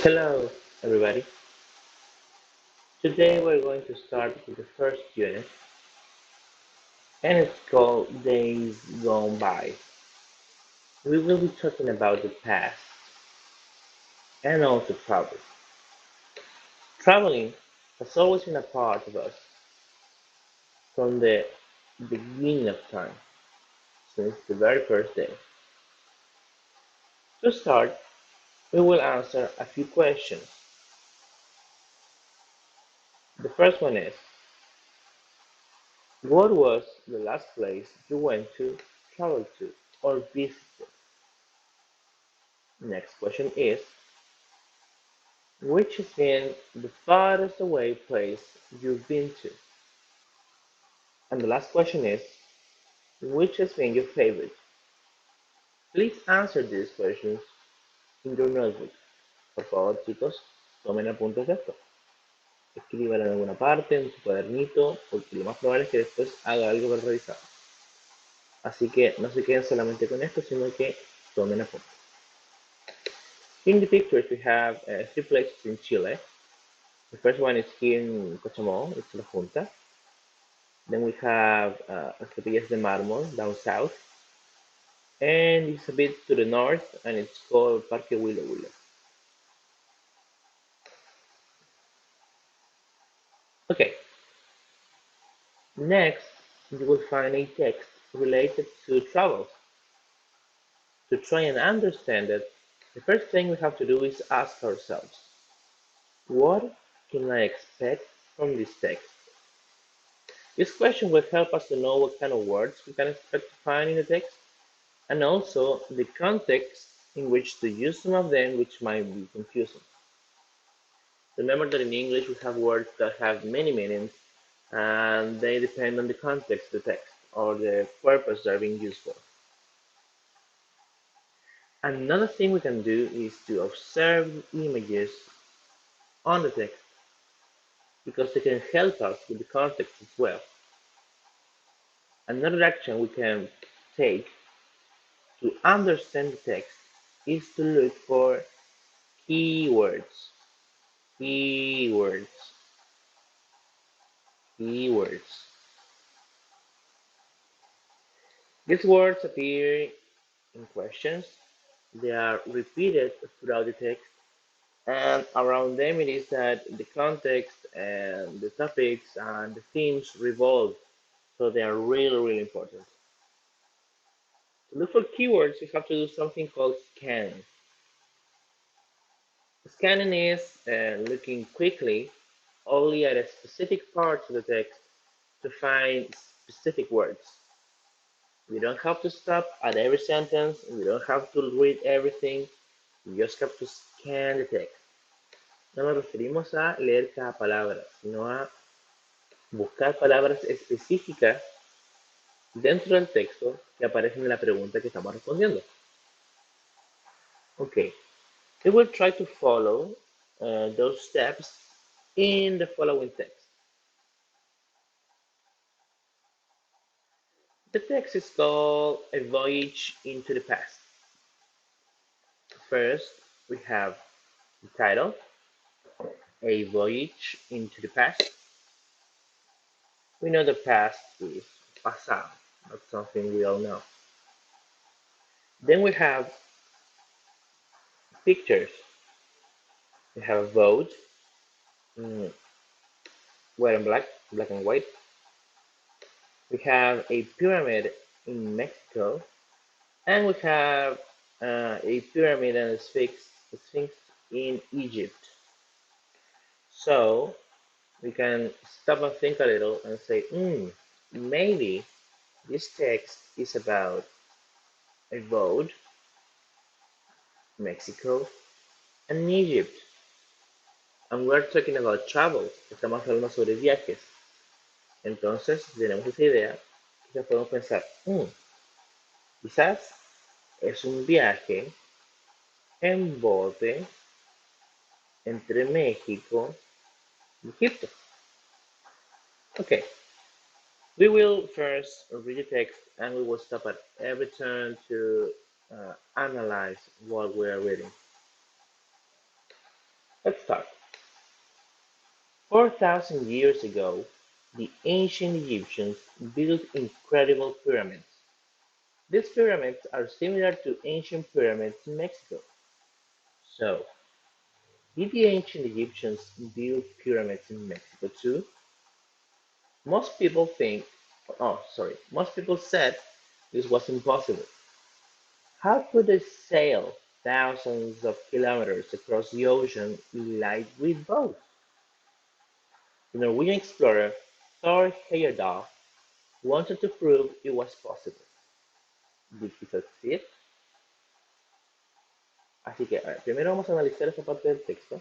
Hello, everybody. Today we're going to start with the first unit, and it's called Days Gone By. We will be talking about the past and also travel. Traveling has always been a part of us from the beginning of time, since the very first day. To start, we will answer a few questions. The first one is, what was the last place you went to, travel to, or visited? Next question is, which has been the farthest away place you've been to? And the last question is, which has been your favorite? Please answer these questions in your notebook. Por favor, chicos, tomen apuntes de esto. Escriban en alguna parte, en su cuadernito, porque lo más probable es que después haga algo para revisar. Así que no se queden solamente con esto, sino que tomen apuntes. In the pictures, we have three places in Chile. The first one is here in Cochamó, it's La Junta. Then we have Estatillas de Mármol down south, and it's a bit to the north, and it's called Parque Willow Willow. Okay, next you will find a text related to travels. To try and understand it, the first thing we have to do is ask ourselves, what can I expect from this text? This question will help us to know what kind of words we can expect to find in the text, and also the context in which to use some of them, which might be confusing. Remember that in English we have words that have many meanings and they depend on the context of the text or the purpose they're being used for. Another thing we can do is to observe images on the text because they can help us with the context as well. Another action we can take to understand the text is to look for keywords. Keywords. Keywords. These words appear in questions. They are repeated throughout the text, and around them it is that the context and the topics and the themes revolve. So they are really, really important. To look for keywords, you have to do something called scanning. Scanning is looking quickly only at a specific parts of the text to find specific words. We don't have to stop at every sentence. We don't have to read everything. We just have to scan the text. No nos referimos a leer cada palabra, sino a buscar palabras específicas dentro del texto que aparecen en la pregunta que estamos respondiendo. Okay, we will try to follow those steps in the following text. The text is called A Voyage into the Past. First, we have the title, A Voyage into the Past. We know the past is pasado. That's something we all know. Then we have pictures. We have a boat, mm, white and black and white. We have a pyramid in Mexico, and we have a pyramid and a sphinx in Egypt. So we can stop and think a little and say, maybe this text is about a boat, Mexico, and Egypt. And we're talking about travel. Estamos hablando sobre viajes. Entonces, si tenemos esa idea, quizás podemos pensar, quizás es un viaje en bote entre México y Egipto. Okay, we will first read the text and we will stop at every turn to analyze what we are reading. 4,000 years ago, the ancient Egyptians built incredible pyramids. These pyramids are similar to ancient pyramids in Mexico. So, did the ancient Egyptians build pyramids in Mexico too? Most people think, most people said this was impossible. How could they sail thousands of kilometers across the ocean in lightweight boats? The Norwegian explorer Thor Heyerdahl wanted to prove it was possible. Did he succeed? Así que, a ver, primero vamos a analizar esta parte del texto.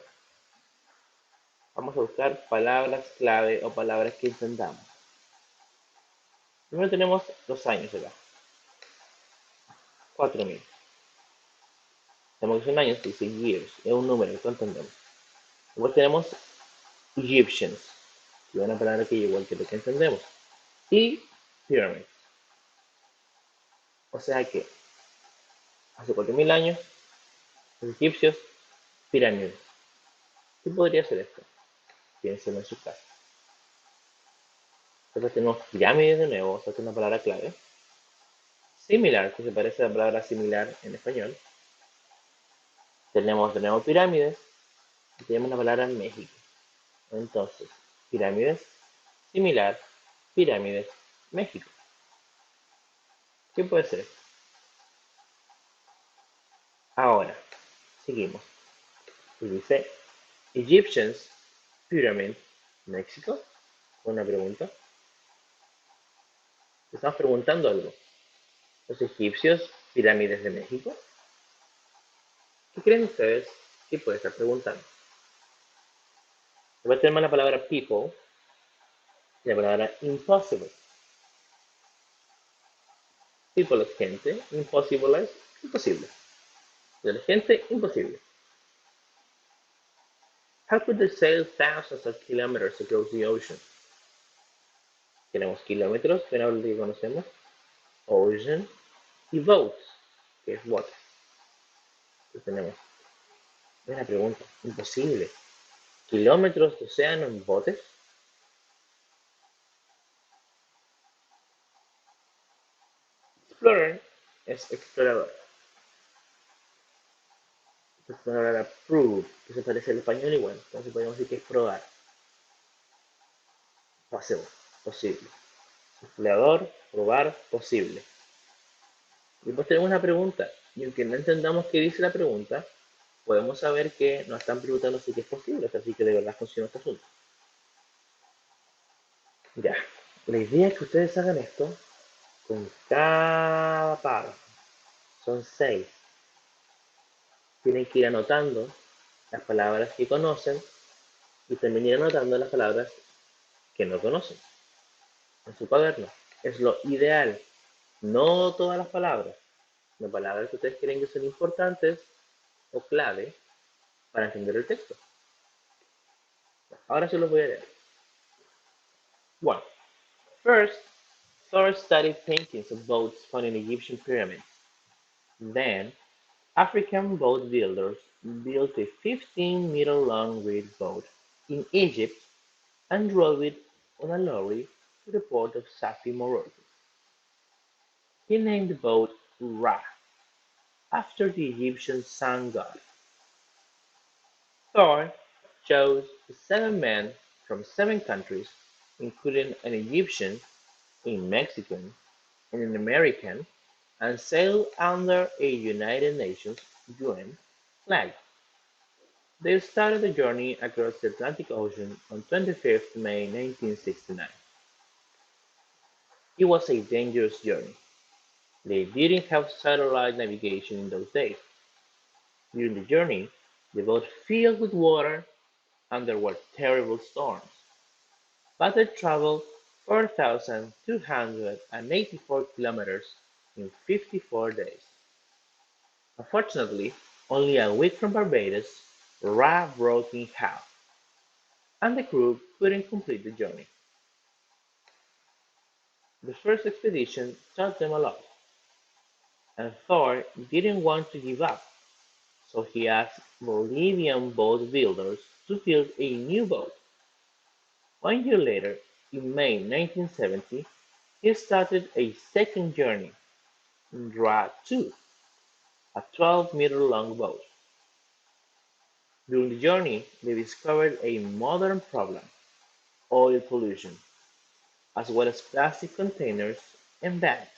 Vamos a buscar palabras clave o palabras que entendamos. Primero tenemos los años acá, 4.000. Tenemos que son años, dice years, es un número, esto entendemos. Después tenemos Egyptians, que es una palabra que igual que lo que entendemos. Y pyramids. O sea que hace 4.000 años, los egipcios, pirámides. ¿Qué podría ser esto? Piensen en su casa. Entonces tenemos pirámides de nuevo, o sea, que es una palabra clave. Similar, que se parece a la palabra similar en español. Tenemos de nuevo pirámides y tenemos una palabra en México. Entonces, pirámides, similar, pirámides, México. ¿Qué puede ser? Ahora, seguimos. Y dice, Egyptians, pyramid, México. Una pregunta. Estamos preguntando algo. ¿Los egipcios, pirámides de México? ¿Qué creen ustedes que puede estar preguntando? Después tenemos la palabra people y la palabra impossible. People es gente, impossible es imposible. De la gente, imposible. How could they sail thousands of kilometers across the ocean? Tenemos kilómetros, que es lo que conocemos, ocean, y boats, que es botes. Entonces tenemos una pregunta, imposible. ¿Kilómetros de océano en botes? Explorer es explorador. Explorar a prove, que se parece al español igual. Entonces podemos decir que es probar. Possible, posible. Explorador, probar, posible. Y después tenemos una pregunta. Y aunque no entendamos qué dice la pregunta, podemos saber que nos están preguntando si es posible. Así que de verdad funciona este asunto. Ya, la idea es que ustedes hagan esto con cada párrafo. Son 6. Tienen que ir anotando las palabras que conocen y también ir anotando las palabras que no conocen en su cuaderno. Es lo ideal. No todas las palabras. Las palabras que ustedes creen que son importantes o clave para entender el texto. Ahora sí los voy a leer. 1. First, Thor studied paintings of boats found in Egyptian pyramids. Then, African boat builders built a 15-meter-long reed boat in Egypt and drove it on a lorry to the port of Safi, Morocco. He named the boat Ra, after the Egyptian sun god. Thor chose 7 men from 7 countries, including an Egyptian, a Mexican, and an American, and sailed under a United Nations (UN) flag. They started the journey across the Atlantic Ocean on 25th May 1969. It was a dangerous journey. They didn't have satellite navigation in those days. During the journey, the boat filled with water and there were terrible storms. But they traveled 4,284 kilometers in 54 days. Unfortunately, only a week from Barbados, Ra broke in half, and the crew couldn't complete the journey. The first expedition taught them a lot, and Thor didn't want to give up, so he asked Bolivian boat builders to build a new boat. 1 year later, in May 1970, he started a second journey, Ra 2, a 12-meter-long boat. During the journey, they discovered a modern problem, oil pollution, as well as plastic containers and bags.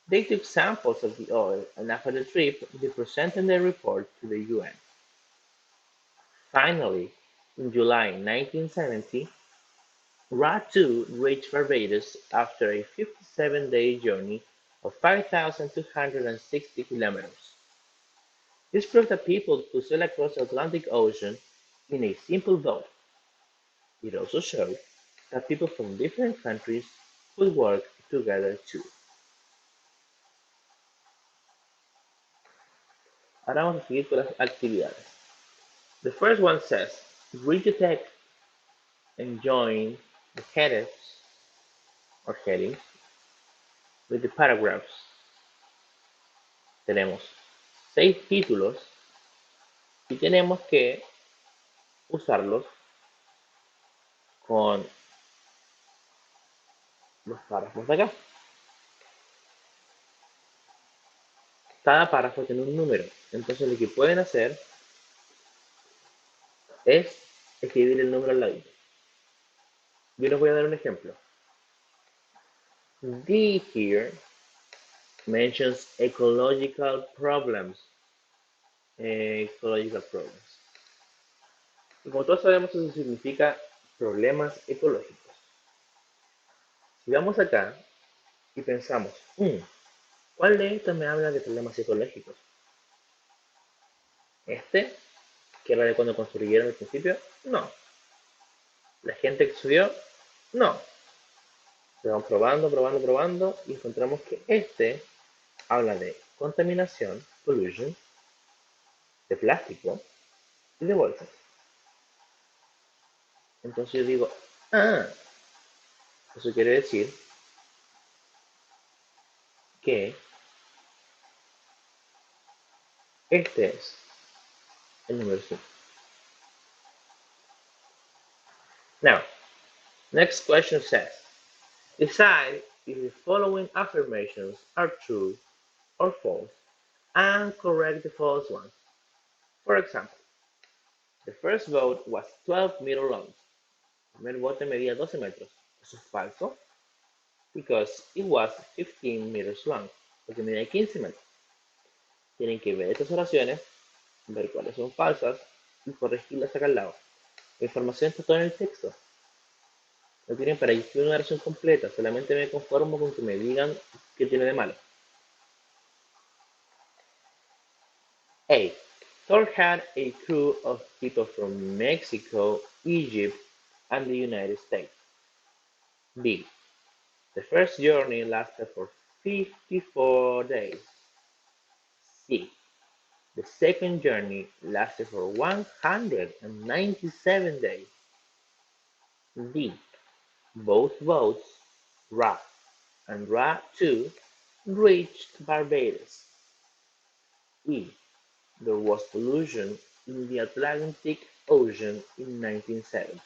They took samples of the oil and after the trip, they presented their report to the UN. Finally, in July 1970, Ra-2 reached Barbados after a 57-day journey of 5,260 kilometers. This proved that people could sail across the Atlantic Ocean in a simple boat. It also showed that people from different countries could work together too. Ahora vamos a seguir con las actividades. The first one says, read the text and join the headers or headings with the paragraphs. Tenemos 6 títulos y tenemos que usarlos con los párrafos de acá. Cada párrafo tiene un número, entonces lo que pueden hacer es escribir el número al lado. Yo les voy a dar un ejemplo. D here mentions ecological problems. Ecological problems. Y como todos sabemos, eso significa problemas ecológicos. Si vamos acá y pensamos, ¿cuál de estos me habla de problemas ecológicos? ¿Este? ¿Que era de cuando construyeron al principio? No. ¿La gente que subió? No. Se van probando y encontramos que este habla de contaminación, pollution, de plástico y de bolsas. Entonces yo digo, eso quiere decir que este es el número 5. Now, next question says, decide if the following affirmations are true or false and correct the false ones. For example, the first boat was 12 meters long. El primer bote medía 12 metros. Eso es falso, because it was 15 meters long, porque medía 15 metros. Tienen que ver estas oraciones, ver cuáles son falsas y corregirlas acá al lado. La información está toda en el texto. No tienen para escribir una oración completa, solamente me conformo con que me digan qué tiene de malo. A. Thor had a crew of people from Mexico, Egypt, and the United States. B. The first journey lasted for 54 days. C. The second journey lasted for 197 days. D. Both boats, Ra and Ra 2, reached Barbados. E. There was pollution in the Atlantic Ocean in 1970.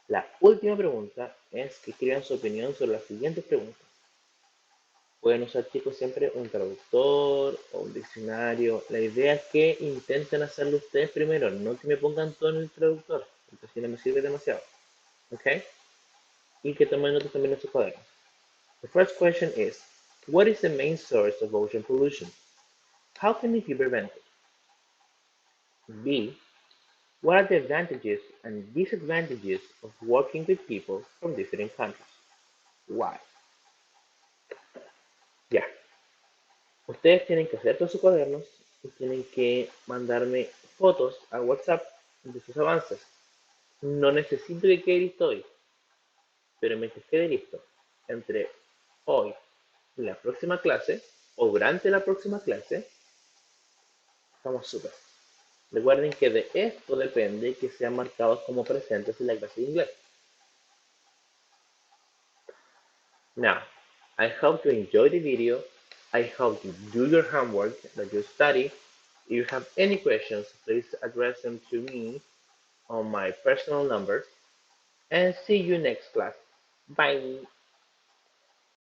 La última pregunta es que escriban su opinión sobre las siguientes preguntas. Pueden usar, chicos, siempre un traductor o un diccionario. La idea es que intenten hacerlo ustedes primero, no que me pongan todo en el traductor, porque si no me sirve demasiado. ¿Ok? Y que tomen notas también en sus cuadernos. The first question is, what is the main source of ocean pollution? How can it be prevented? B. What are the advantages and disadvantages of working with people from different countries? Why? Ya. Ustedes tienen que hacer todos sus cuadernos y tienen que mandarme fotos a WhatsApp de sus avances. No necesito que quede listo hoy, pero mientras quede listo entre hoy y la próxima clase o durante la próxima clase, estamos súper. Recuerden que de esto depende que sean marcados como presentes en la clase de inglés. Now, I hope you enjoy the video. I hope you do your homework, that you study. If you have any questions, please address them to me on my personal number, and see you next class. Bye.